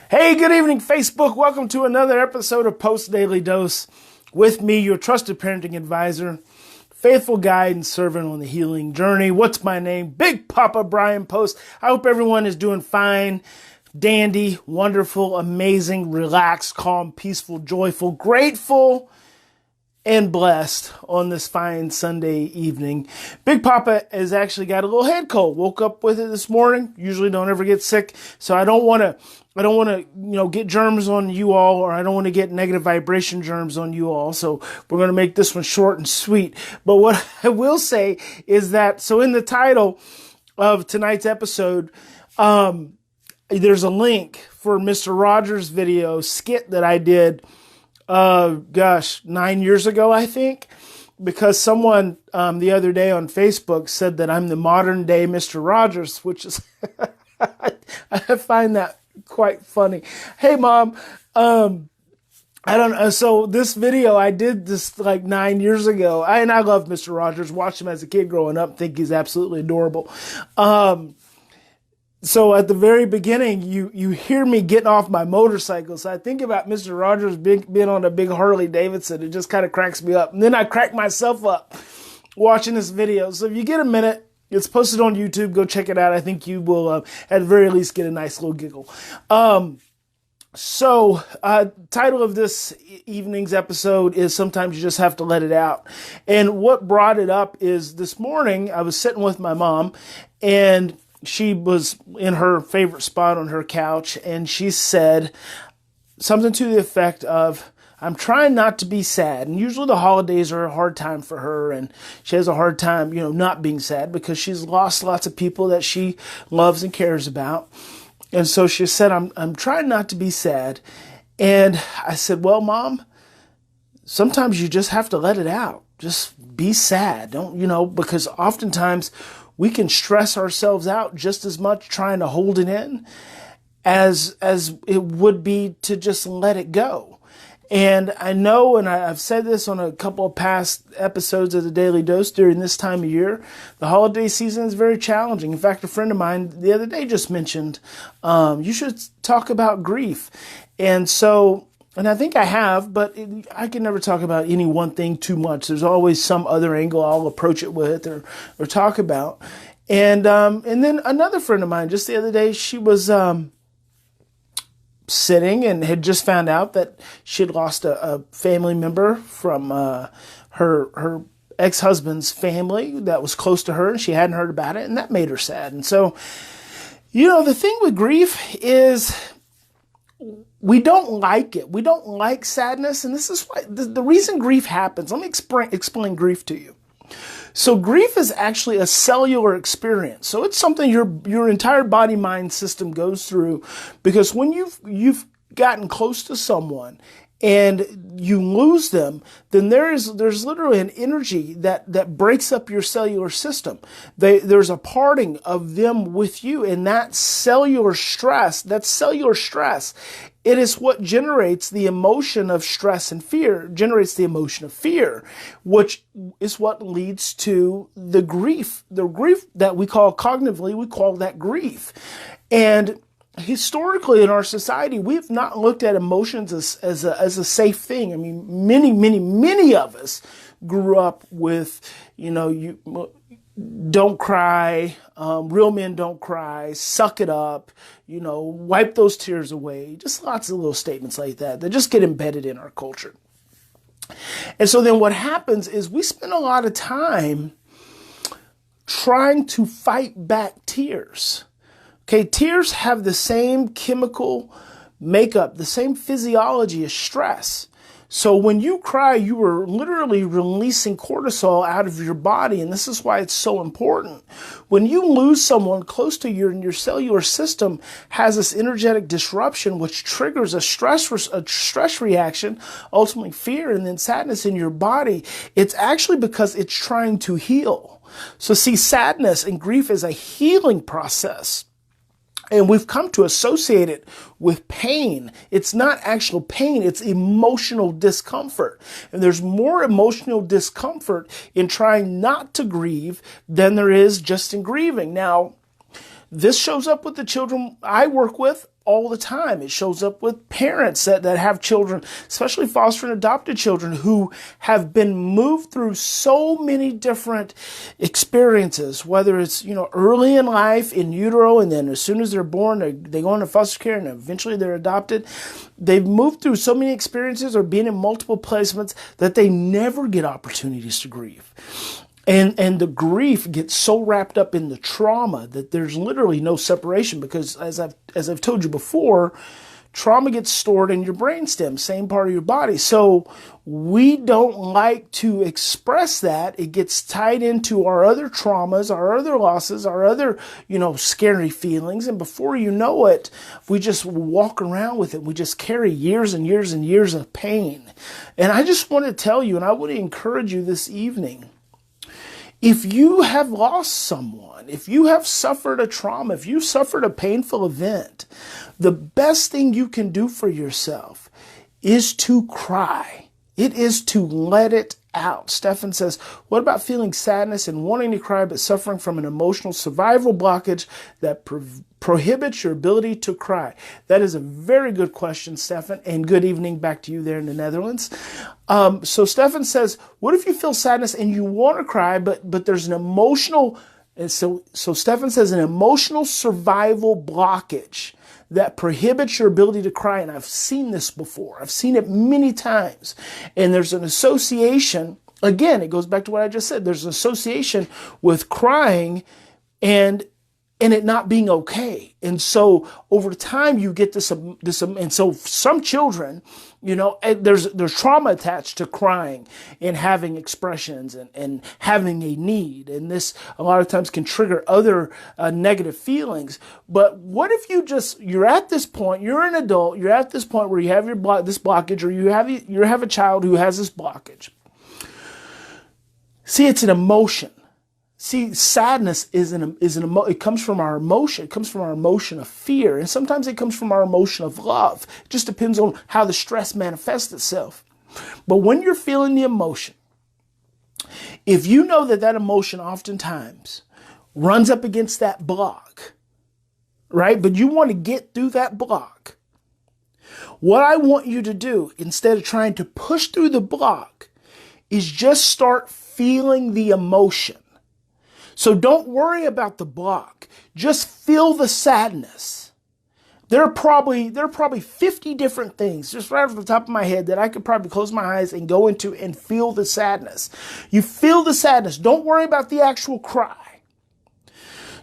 Hey, good evening, Facebook. Welcome to another episode of Post Daily Dose with me, your trusted parenting advisor, faithful guide and servant on the healing journey. What's my name? Big Papa Bryan+Post. I hope everyone is doing fine, dandy, wonderful, amazing, relaxed, calm, peaceful, joyful, grateful, and blessed on this fine Sunday evening. Big Papa has actually got a little head cold. Woke up with it this morning. Usually don't ever get sick, so I don't want to, get germs on you all, or I don't want to get negative vibration germs on you all. So we're going to make this one short and sweet. But what I will say is that, so in the title of tonight's episode, there's a link for Mr. Rogers' video skit that I did 9 years ago, I think, because someone the other day on Facebook said that I'm the modern day Mr. Rogers, which is, I find that quite funny. Hey, Mom, I don't know. So this video, I did this like 9 years ago. I love Mr. Rogers, watched him as a kid growing up, think he's absolutely adorable. So at the very beginning, you hear me getting off my motorcycle. So I think about Mr. Rogers being on a big Harley Davidson. It just kind of cracks me up. And then I crack myself up watching this video. So if you get a minute, it's posted on YouTube. Go check it out. I think you will, at the very least, get a nice little giggle. Title of this evening's episode is Sometimes You Just Have to Let It Out. And what brought it up is this morning, I was sitting with my mom, and she was in her favorite spot on her couch, and she said something to the effect of, I'm trying not to be sad. And usually the holidays are a hard time for her, and she has a hard time, not being sad because she's lost lots of people that she loves and cares about. And so she said, I'm trying not to be sad. And I said, well, Mom, sometimes you just have to let it out. Just be sad. Don't, because oftentimes we can stress ourselves out just as much trying to hold it in as it would be to just let it go. And I know, and I've said this on a couple of past episodes of the Daily Dose during this time of year, the holiday season is very challenging. In fact, a friend of mine the other day just mentioned, you should talk about grief. And so, and I think I have, but I can never talk about any one thing too much. There's always some other angle I'll approach it with or talk about. And then another friend of mine just the other day, she was sitting and had just found out that she had lost a family member from her ex-husband's family that was close to her, and she hadn't heard about it, and that made her sad. And so, the thing with grief is we don't like it. We don't like sadness, and this is why the reason grief happens. Let me explain grief to you. So grief is actually a cellular experience. So it's something your entire body mind system goes through, because when you've gotten close to someone and you lose them, then there's literally an energy that breaks up your cellular system. There's a parting of them with you, and that cellular stress, it is what generates the emotion of stress and fear, generates the emotion of fear, which is what leads to the grief that we call cognitively, we call that grief. And historically in our society, we've not looked at emotions as a safe thing. I mean, many of us grew up with, don't cry, real men don't cry, suck it up, wipe those tears away. Just lots of little statements like that just get embedded in our culture. And so then what happens is we spend a lot of time trying to fight back tears. Okay, tears have the same chemical makeup, the same physiology as stress. So when you cry, you are literally releasing cortisol out of your body, and this is why it's so important. When you lose someone close to you, and your cellular system has this energetic disruption, which triggers a stress reaction, ultimately fear, and then sadness in your body, it's actually because it's trying to heal. So see, sadness and grief is a healing process. And we've come to associate it with pain. It's not actual pain, it's emotional discomfort. And there's more emotional discomfort in trying not to grieve than there is just in grieving. Now, This shows up with the children I work with all the time. It shows up with parents that have children, especially foster and adopted children, who have been moved through so many different experiences, whether it's, early in life, in utero, and then as soon as they're born, they go into foster care and eventually they're adopted. They've moved through so many experiences or being in multiple placements that they never get opportunities to grieve. And the grief gets so wrapped up in the trauma that there's literally no separation, because as I've told you before, trauma gets stored in your brainstem, same part of your body. So we don't like to express that. It gets tied into our other traumas, our other losses, our other, scary feelings. And before you know it, we just walk around with it. We just carry years and years and years of pain. And I just want to tell you, and I want to encourage you this evening, if you have lost someone, if you have suffered a trauma, if you suffered a painful event, the best thing you can do for yourself is to cry. It is to let it out. Stefan says, what about feeling sadness and wanting to cry, but suffering from an emotional survival blockage that prohibits your ability to cry? That is a very good question, Stefan, and good evening back to you there in the Netherlands. So Stefan says, what if you feel sadness and you want to cry, but there's an emotional, and so Stefan says an emotional survival blockage that prohibits your ability to cry. And I've seen this before. I've seen it many times. And there's an association, again, it goes back to what I just said. There's an association with crying and it not being okay. And so over time you get this, and so some children, there's trauma attached to crying and having expressions and having a need. And this a lot of times can trigger other negative feelings. But what if you're at this point, you're an adult, you're at this point where you have this blockage, or you have a child who has this blockage. See, it's an emotion. See, sadness it comes from our emotion. It comes from our emotion of fear. And sometimes it comes from our emotion of love. It just depends on how the stress manifests itself. But when you're feeling the emotion, if you know that emotion oftentimes runs up against that block, right? But you want to get through that block. What I want you to do, instead of trying to push through the block, is just start feeling the emotion. So don't worry about the block. Just feel the sadness. There are probably 50 different things, just right off the top of my head, that I could probably close my eyes and go into and feel the sadness. You feel the sadness. Don't worry about the actual cry.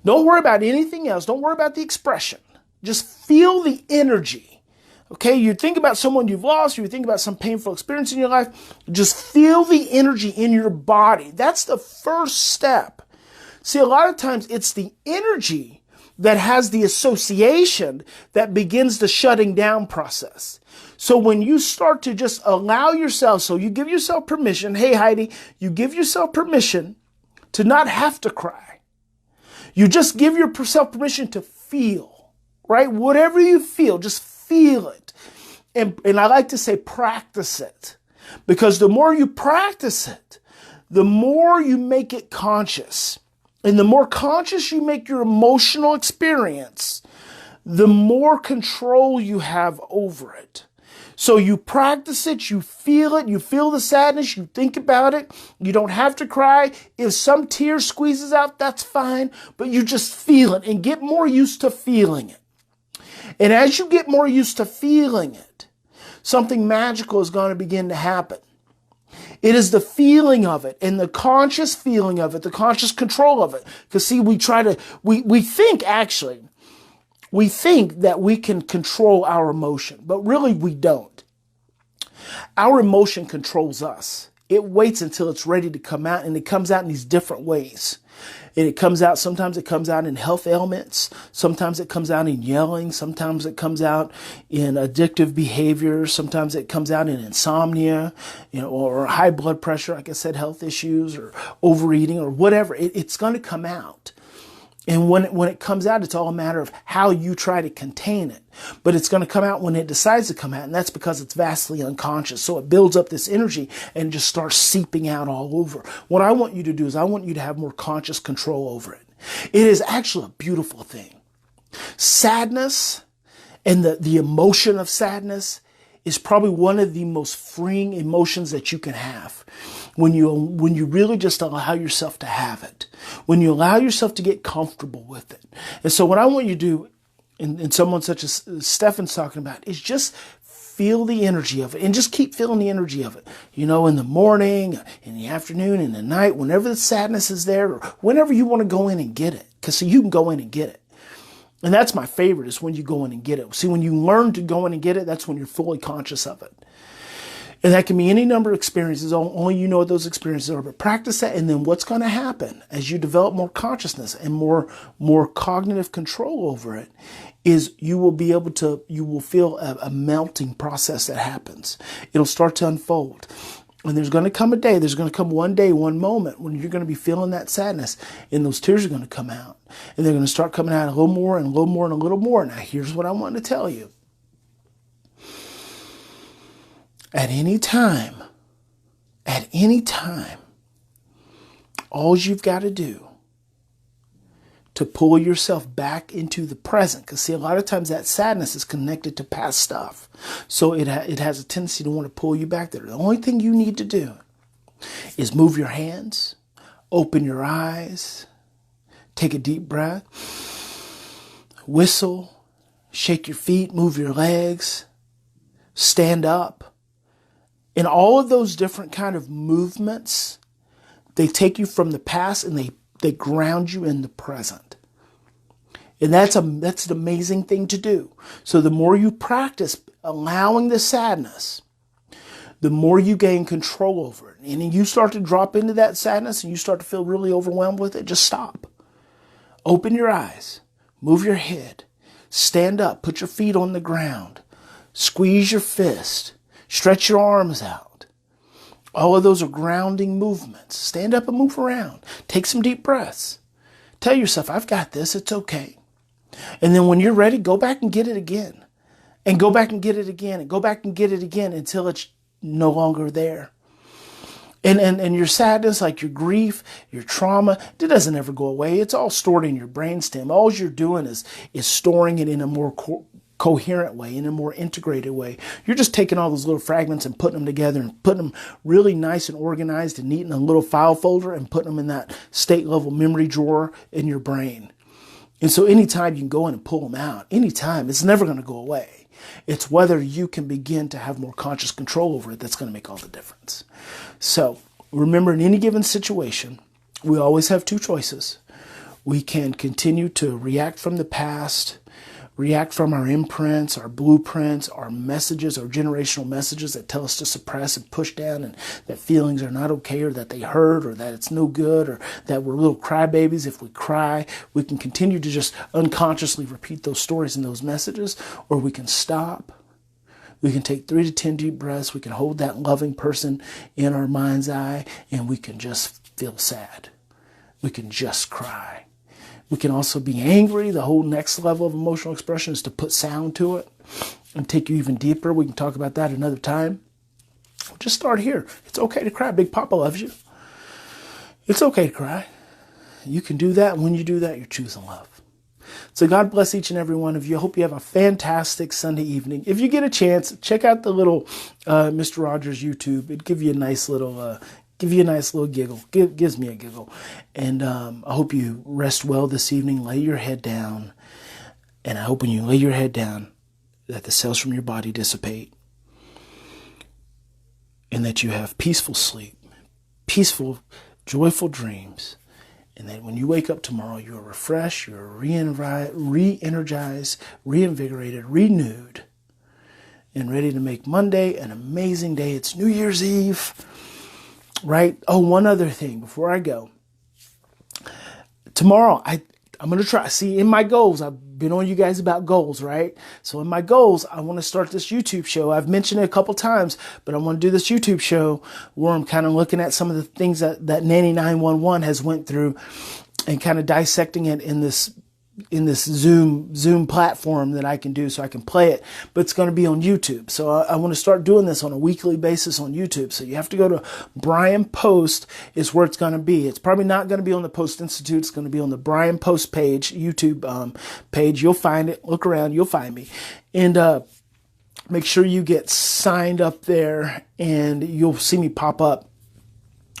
Don't worry about anything else. Don't worry about the expression. Just feel the energy. Okay, you think about someone you've lost, or you think about some painful experience in your life, just feel the energy in your body. That's the first step. See, a lot of times it's the energy that has the association that begins the shutting down process. So when you start to just allow yourself, so you give yourself permission, hey Heidi, you give yourself permission to not have to cry. You just give yourself permission to feel, right? Whatever you feel, just feel it. And I like to say practice it, because the more you practice it, the more you make it conscious. And the more conscious you make your emotional experience, the more control you have over it. So you practice it, you feel the sadness, you think about it. You don't have to cry. If some tear squeezes out, that's fine, but you just feel it and get more used to feeling it. And as you get more used to feeling it, something magical is going to begin to happen. It is the feeling of it and the conscious feeling of it, the conscious control of it. Because see, we think that we can control our emotion, but really we don't. Our emotion controls us. It waits until it's ready to come out, and it comes out in these different ways. And it comes out, sometimes it comes out in health ailments. Sometimes it comes out in yelling. Sometimes it comes out in addictive behavior. Sometimes it comes out in insomnia, or high blood pressure, like I said, health issues, or overeating, or whatever. It's going to come out. And when it comes out, it's all a matter of how you try to contain it. But it's going to come out when it decides to come out. And that's because it's vastly unconscious. So it builds up this energy and just starts seeping out all over. What I want you to do is I want you to have more conscious control over it. It is actually a beautiful thing. Sadness and the emotion of sadness is probably one of the most freeing emotions that you can have. When you really just allow yourself to have it. When you allow yourself to get comfortable with it. And so what I want you to do, and someone such as Stefan's talking about, is just feel the energy of it and just keep feeling the energy of it. In the morning, in the afternoon, in the night, whenever the sadness is there, or whenever you want to go in and get it. Because you can go in and get it. And that's my favorite, is when you go in and get it. See, when you learn to go in and get it, that's when you're fully conscious of it. And that can be any number of experiences. Only you know what those experiences are. But practice that, and then what's going to happen as you develop more consciousness and more cognitive control over it is you will feel a melting process that happens. It'll start to unfold. And there's going to come one day, one moment when you're going to be feeling that sadness, and those tears are going to come out. And they're going to start coming out a little more and a little more and a little more. Now, here's what I want to tell you. At any time, all you've got to do to pull yourself back into the present, because see, a lot of times that sadness is connected to past stuff. So it has a tendency to want to pull you back there. The only thing you need to do is move your hands, open your eyes, take a deep breath, whistle, shake your feet, move your legs, stand up. And all of those different kind of movements, they take you from the past and they ground you in the present. And that's an amazing thing to do. So the more you practice allowing the sadness, the more you gain control over it. And you start to drop into that sadness and you start to feel really overwhelmed with it, just stop. Open your eyes, move your head, stand up, put your feet on the ground, squeeze your fist, stretch your arms out. All of those are grounding movements. Stand up and move around. Take some deep breaths. Tell yourself, I've got this, it's okay. And then when you're ready, go back and get it again. And go back and get it again. And go back and get it again until it's no longer there. And your sadness, like your grief, your trauma, it doesn't ever go away. It's all stored in your brainstem. All you're doing is storing it in a more coherent way, in a more integrated way. You're just taking all those little fragments and putting them together and putting them really nice and organized and neat in a little file folder and putting them in that state level memory drawer in your brain. And so anytime you can go in and pull them out, anytime, it's never going to go away. It's whether you can begin to have more conscious control over it that's going to make all the difference. So remember, in any given situation, we always have two choices. We can continue to react from the past, react from our imprints, our blueprints, our messages, our generational messages that tell us to suppress and push down, and that feelings are not okay, or that they hurt, or that it's no good, or that we're little crybabies if we cry. We can continue to just unconsciously repeat those stories and those messages, or we can stop. We can take 3 to 10 deep breaths. We can hold that loving person in our mind's eye, and we can just feel sad. We can just cry. We can also be angry. The whole next level of emotional expression is to put sound to it and take you even deeper. We can talk about that another time. Just start here. It's okay to cry. Big Papa loves you. It's okay to cry. You can do that. When you do that, you're choosing love. So God bless each and every one of you. I hope you have a fantastic Sunday evening. If you get a chance, check out the little Mr. Rogers YouTube. It'd give you a nice little giggle. Gives me a giggle. And I hope you rest well this evening. Lay your head down. And I hope when you lay your head down that the cells from your body dissipate. And that you have peaceful sleep, peaceful, joyful dreams. And that when you wake up tomorrow, you are refreshed, you are re-energized, reinvigorated, renewed, and ready to make Monday an amazing day. It's New Year's Eve. Right? Oh, one other thing before I go. Tomorrow, I'm going to try. See, in my goals, I've been on you guys about goals, right? So in my goals, I want to start this YouTube show. I've mentioned it a couple times, but I want to do this YouTube show where I'm kind of looking at some of the things that Nanny 911 has went through and kind of dissecting it in this Zoom platform that I can do so I can play it, but it's going to be on YouTube. So I want to start doing this on a weekly basis on YouTube. So you have to go to Bryan+Post is where it's going to be. It's probably not going to be on the Post+Institute. It's going to be on the Bryan+Post page, YouTube page. You'll find it. Look around. You'll find me. And make sure you get signed up there and you'll see me pop up.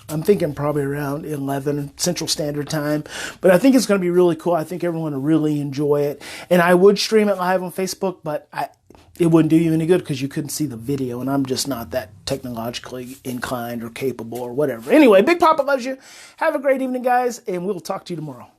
I'm thinking probably around 11 Central Standard Time, but I think it's going to be really cool. I think everyone will really enjoy it. And I would stream it live on Facebook, but it wouldn't do you any good because you couldn't see the video, and I'm just not that technologically inclined or capable or whatever. Anyway, Big Papa loves you. Have a great evening, guys, and we'll talk to you tomorrow.